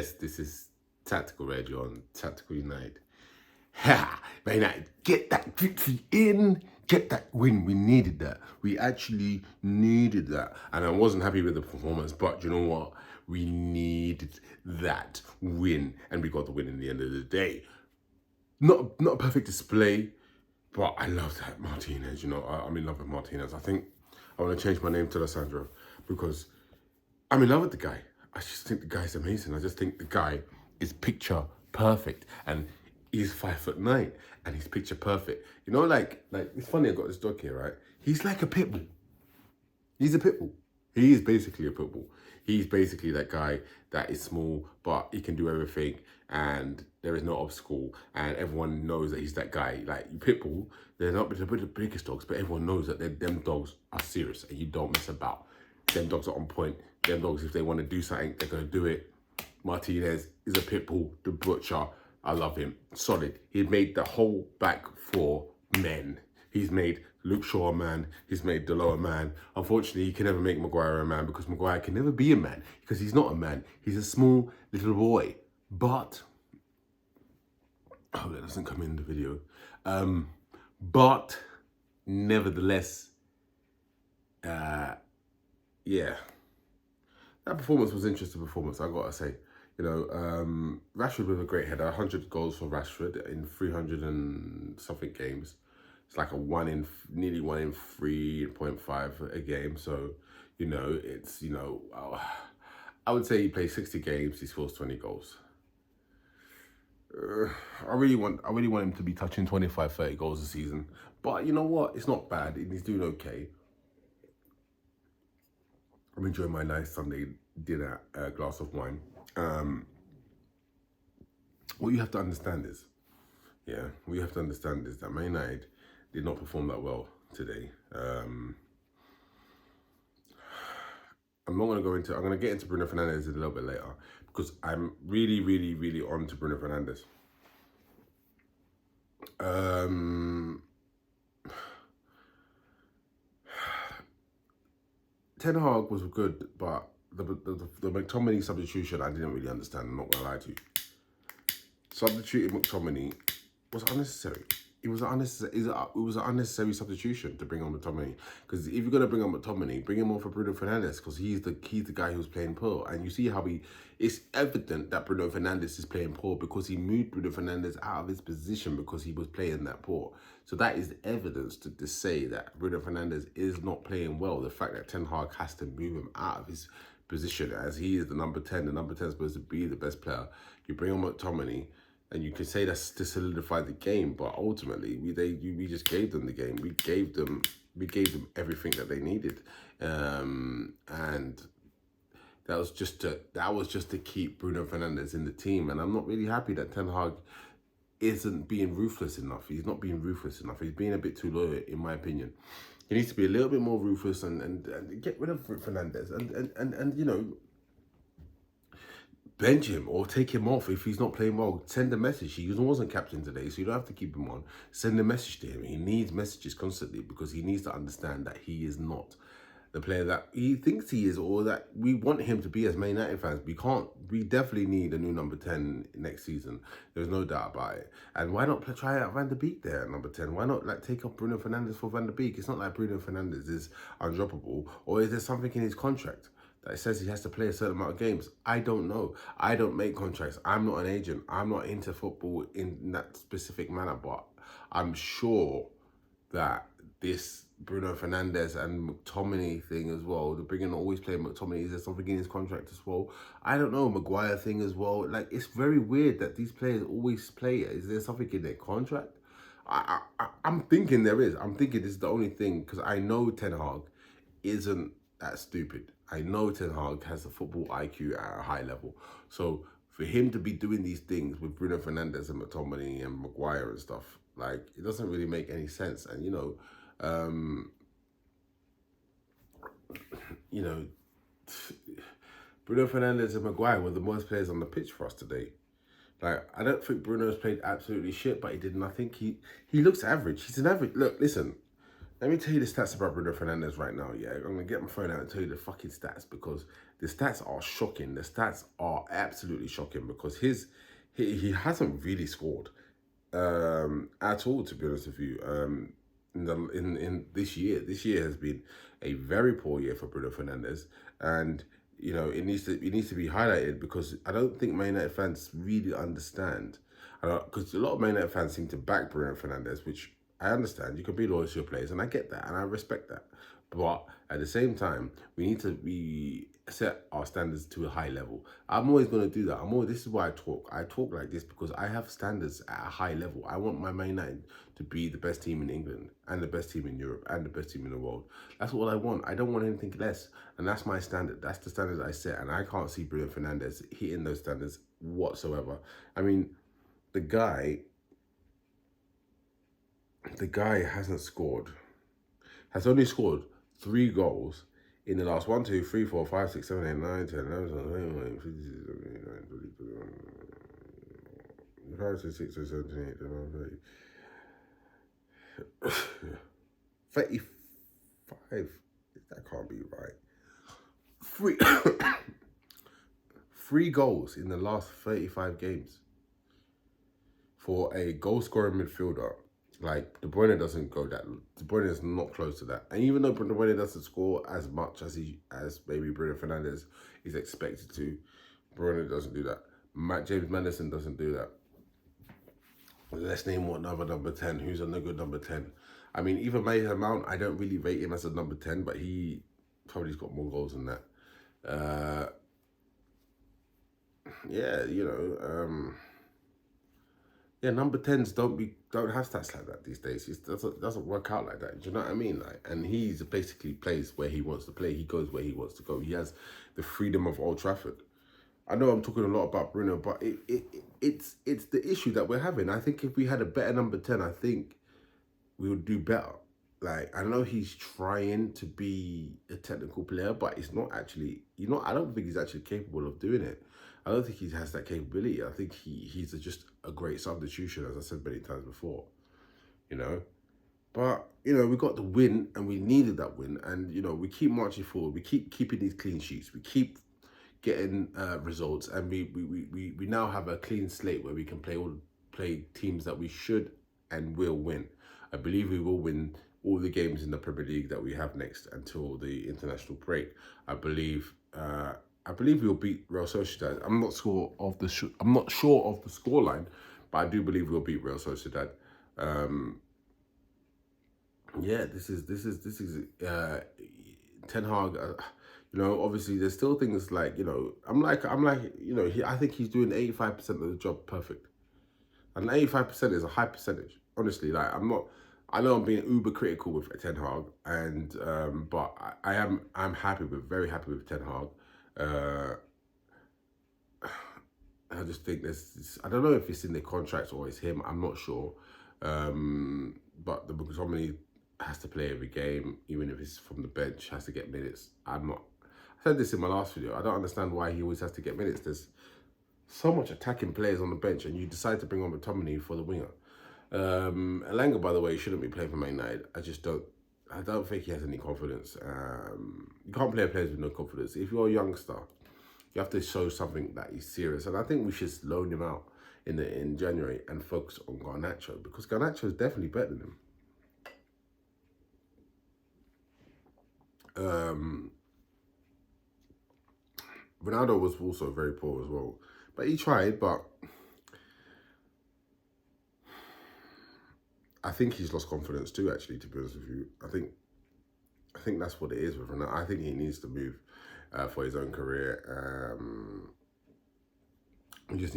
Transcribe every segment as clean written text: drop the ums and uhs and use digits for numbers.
Yes, this is Tactical Radio on Tactical United. Ha! Man United, get that victory in, get that win. We needed that. We actually needed that. And I wasn't happy with the performance, but you know what? We needed that win, and we got the win in the end of the day. Not a perfect display, but I love that Martinez. You know, I'm in love with Martinez. I think I want to change my name to Lissandro because I'm in love with the guy. I just think the guy's amazing. I just think the guy is picture perfect, and he's 5'9", and he's picture perfect. You know, like it's funny. I got this dog here, right? He's like a pit bull. He's a pit bull. He is basically a pit bull. He's basically that guy that is small, but he can do everything, and there is no obstacle, and everyone knows that he's that guy. Like pit bull, they're not the biggest dogs, but everyone knows that them dogs are serious, and you don't mess about. Them dogs are on point. Them dogs, if they want to do something, they're going to do it. Martinez is a pit bull, the butcher. I love him. Solid. He made the whole back four men. He's made Luke Shaw a man. He's made Delo a man. Unfortunately, he can never make Maguire a man because Maguire can never be a man because he's not a man. He's a small little boy. But, oh, that doesn't come in the video. But, nevertheless, yeah. That performance was interesting performance, I gotta say. You know, Rashford with a great header, 100 goals for Rashford in 300 and something games. It's like nearly 1 in 3.5 a game. So, you know, it's, you know, I would say he plays 60 games, he scores 20 goals. I really want him to be touching 25, 30 goals a season. But you know what? It's not bad. He's doing okay. I'm enjoying my nice Sunday dinner, glass of wine. What you have to understand is, what you have to understand is that Man United did not perform that well today. I'm going to get into Bruno Fernandes a little bit later because I'm really, really, really on to Bruno Fernandes. Ten Hag was good, but the McTominay substitution I didn't really understand. I'm not gonna lie to you. Substituting McTominay was unnecessary. It was an unnecessary substitution to bring on McTominay. Because if you're gonna bring on McTominay, bring him on for Bruno Fernandes because he's the guy who's playing poor. And you see how it's evident that Bruno Fernandes is playing poor because he moved Bruno Fernandes out of his position because he was playing that poor. So that is evidence to say that Bruno Fernandes is not playing well. The fact that Ten Hag has to move him out of his position as he is the number 10. The number 10 is supposed to be the best player. You bring on McTominay, and you can say that's to solidify the game, but ultimately we just gave them the game. We gave them everything that they needed, and that was just to keep Bruno Fernandes in the team. And I'm not really happy that Ten Hag isn't being ruthless enough. He's not being ruthless enough. He's being a bit too loyal, in my opinion. He needs to be a little bit more ruthless and get rid of Fernandes and you know, bench him or take him off if he's not playing well. Send a message. He wasn't captain today, so you don't have to keep him on. Send a message to him. He needs messages constantly because he needs to understand that he is not the player that he thinks he is, or that we want him to be as Man United fans. We definitely need a new number 10 next season. There's no doubt about it. And why not try out Van der Beek there at number 10? Why not take up Bruno Fernandes for Van der Beek? It's not like Bruno Fernandes is undroppable, or is there something in his contract that says he has to play a certain amount of games? I don't know. I don't make contracts. I'm not an agent. I'm not into football in that specific manner, but I'm sure that this Bruno Fernandes and McTominay thing as well, the bringing always playing McTominay, is there something in his contract as well? I don't know. Maguire thing as well. Like, it's very weird that these players always play. Is there something in their contract? I'm thinking there is. I'm thinking this is the only thing, because I know Ten Hag isn't that stupid. I know Ten Hag has a football IQ at a high level. So for him to be doing these things with Bruno Fernandes and McTominay and Maguire and stuff, like, it doesn't really make any sense. And, you know, Bruno Fernandes and Maguire were the worst players on the pitch for us today. Like, I don't think Bruno's played absolutely shit, but he did nothing. He looks average. He's an average. Look, listen, Let me tell you the stats about Bruno Fernandes right now, yeah? I'm going to get my phone out and tell you the fucking stats because the stats are shocking. The stats are absolutely shocking because he hasn't really scored at all, to be honest with you. In this year, this year has been a very poor year for Bruno Fernandes, and you know it needs to be highlighted because I don't think Man United fans really understand. Because a lot of Man United fans seem to back Bruno Fernandes, which I understand. You can be loyal to your players, and I get that, and I respect that. But at the same time, we need to set our standards to a high level. I'm always going to do that. This is why I talk. I talk like this because I have standards at a high level. I want my Man United to be the best team in England and the best team in Europe and the best team in the world. That's what I want. I don't want anything less. And that's my standard. That's the standard I set. And I can't see Bruno Fernandes hitting those standards whatsoever. I mean, the guy hasn't scored, has only scored 3 goals in the last 1, 2, 3, 4, 5, 6, 7, 8, 9, 10, 11, 12, 13, 14, 15, 16, 17, 18, 35. That can't be right. 3, 3 goals in the last 35 games for a goal-scoring midfielder. Like, De Bruyne doesn't go that. De Bruyne is not close to that. And even though De Bruyne doesn't score as much as maybe Bruno Fernandes is expected to, Bruyne doesn't do that. James Maddison doesn't do that. Let's name one other number 10. Who's a good number 10? I mean, even Mason Mount, I don't really rate him as a number 10, but he probably's got more goals than that. Yeah, you know, yeah, number 10s don't have stats like that these days. It doesn't work out like that. Do you know what I mean? Like, and he's basically plays where he wants to play. He goes where he wants to go. He has the freedom of Old Trafford. I know I'm talking a lot about Bruno, but it's the issue that we're having. I think if we had a better number 10, I think we would do better. Like, I know he's trying to be a technical player, but it's not actually, I don't think he's actually capable of doing it. I don't think he has that capability. I think he's just a great substitution, as I said many times before, you know. But, you know, we got the win and we needed that win. And, you know, we keep marching forward. We keep keeping these clean sheets. We keep getting results. And we now have a clean slate where we can play teams that we should and will win. I believe we will win all the games in the Premier League that we have next until the international break. I believe we'll beat Real Sociedad. I'm not sure of the scoreline, but I do believe we'll beat Real Sociedad. Yeah, this is Ten Hag. You know, obviously there's still things like, you know, I'm like, you know, I think he's doing 85% of the job perfect. And 85% is a high percentage. Honestly, like I know I'm being uber critical with Ten Hag, and but I'm very happy with Ten Hag. I just think I don't know if it's in the contracts or it's him. I'm not sure. But the McTominay has to play every game, even if it's from the bench, has to get minutes. I said this in my last video. I don't understand why he always has to get minutes. There's so much attacking players on the bench, and you decide to bring on McTominay for the winger. Elanga, by the way, shouldn't be playing for Man United. I don't think he has any confidence. You can't play players with no confidence. If you're a youngster, you have to show something that is serious. And I think we should loan him out in January and focus on Garnacho, because Garnacho is definitely better than him. Ronaldo was also very poor as well. But he tried, but I think he's lost confidence too, actually, to be honest with you. I think that's what it is with Ronaldo. I think he needs to move for his own career. He needs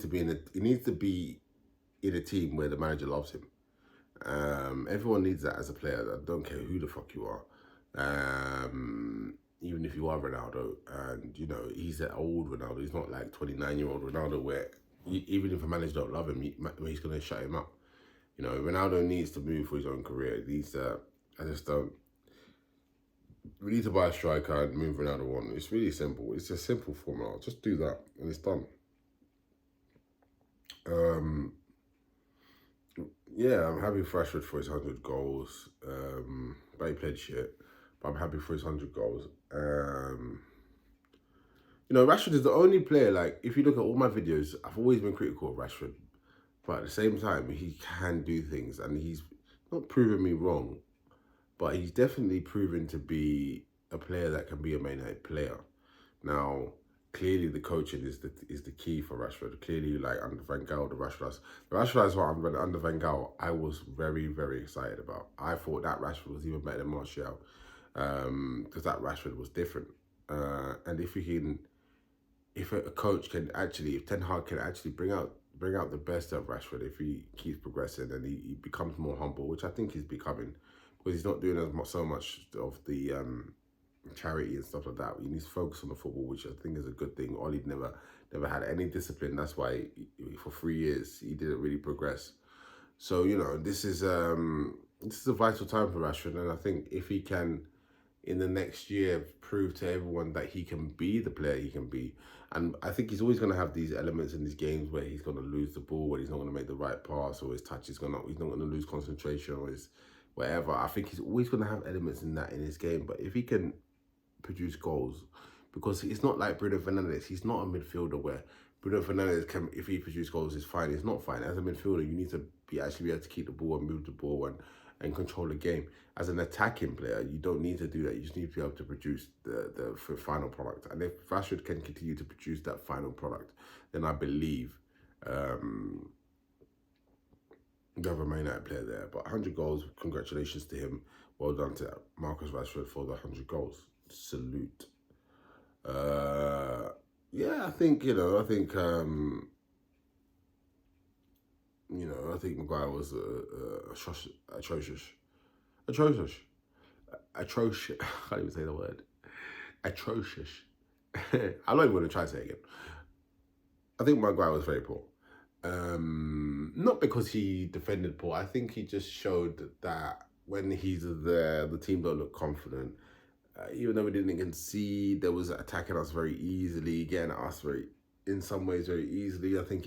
to be in a team where the manager loves him. Everyone needs that as a player. I don't care who the fuck you are. Even if you are Ronaldo, and you know he's that old Ronaldo. He's not like 29-year-old Ronaldo where even if a manager don't love him, he's gonna shut him up. You know, Ronaldo needs to move for his own career. We need to buy a striker and move Ronaldo on. It's really simple. It's a simple formula. Just do that and it's done. Yeah, I'm happy for Rashford for his 100 goals. But he played shit. But I'm happy for his 100 goals. Rashford is the only player, like, if you look at all my videos, I've always been critical of Rashford. But at the same time, he can do things. And he's not proven me wrong. But he's definitely proven to be a player that can be a Man United player. Now, clearly the coaching is the key for Rashford. Clearly, like under Van Gaal, the Rashford one under Van Gaal, I was very, very excited about. I thought that Rashford was even better than Martial, because that Rashford was different. And if a coach can actually, if Ten Hag can actually bring out the best of Rashford, if he keeps progressing and he becomes more humble, which I think he's becoming, because he's not doing so much of the charity and stuff like that. He needs to focus on the football, which I think is a good thing. Ollie never had any discipline. That's why for 3 years he didn't really progress. So this is a vital time for Rashford, and I think if he can in the next year prove to everyone that he can be the player he can be. And I think he's always going to have these elements in these games where he's going to lose the ball, where he's not going to make the right pass, or his touch he's not going to lose concentration, or his whatever. I think he's always going to have elements in his game. But if he can produce goals, because it's not like Bruno Fernandes, he's not a midfielder where Bruno Fernandes can, if he produces goals, it's fine. It's not fine. As a midfielder, you need to actually be able to keep the ball and move the ball and control the game. As an attacking player, you don't need to do that. You just need to be able to produce the final product. And if Rashford can continue to produce that final product, then I believe you have a Man United player there. But 100 goals, congratulations to him. Well done to Marcus Rashford for the 100 goals. Salute. Yeah, I think Maguire was atrocious. Atrocious. I can't even say the word. Atrocious. I'm not even going to try to say it again. I think Maguire was very poor. Not because he defended poor. I think he just showed that when he's there, the team don't look confident. Even though we didn't concede, there was attacking us very easily, getting at us in some ways very easily. I think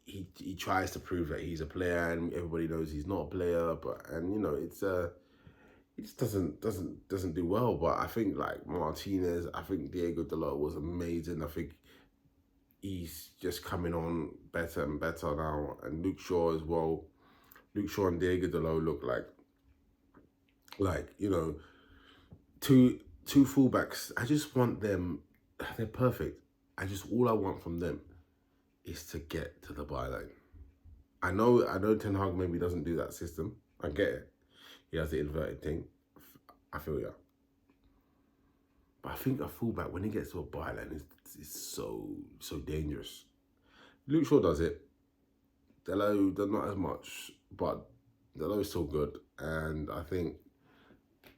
he tries to prove that he's a player, and everybody knows he's not a player. But he just doesn't do well. But I think like Martinez, I think Diego Dalot was amazing. I think he's just coming on better and better now, and Luke Shaw as well. Luke Shaw and Diego Dalot look like two fullbacks. I just want them. They're perfect. All I want from them is to get to the byline. I know Ten Hag maybe doesn't do that system. I get it. He has the inverted thing. I feel yeah. But I think a fullback, when he gets to a byline, is so dangerous. Luke Shaw does it. Dalot, not as much, but Dalot is still good. And I think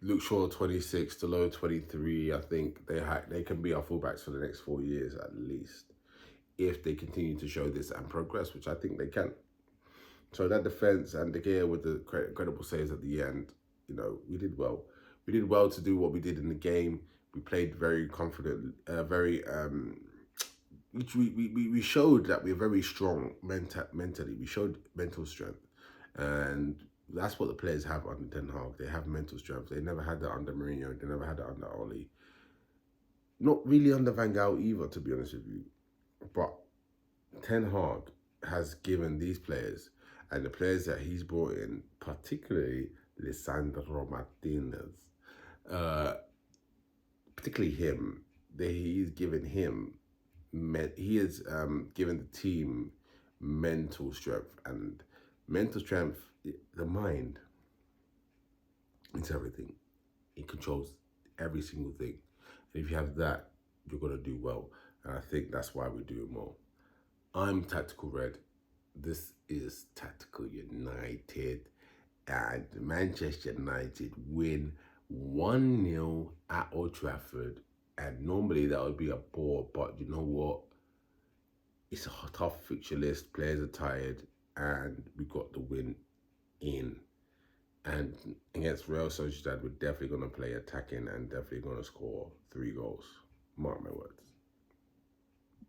Luke Shaw 26, Dalot 23. I think they can be our fullbacks for the next 4 years at least, if they continue to show this and progress, which I think they can. So that defense and De Gea with the credible saves at the end, we did well. We did well to do what we did in the game. We played very confident, we showed that we're very strong mentally. We showed mental strength, and that's what the players have under Ten Hag. They have mental strength. They never had that under Mourinho. They never had that under Ollie. Not really under Van Gaal either, to be honest with you. But Ten Hag has given these players, and the players that he's brought in, particularly Lisandro Martinez, particularly him, he's given him, he has given the team mental strength, and mental strength, the mind, it's everything. It controls every single thing. And if you have that, you're going to do well. And I think that's why we're doing well. I'm Tactical Red. This is Tactical United. And Manchester United win 1-0 at Old Trafford. And normally that would be a bore, but you know what? It's a tough fixture list. Players are tired, and we got the win in. And against Real Sociedad, we're definitely going to play attacking and definitely going to score 3 goals. Mark my words.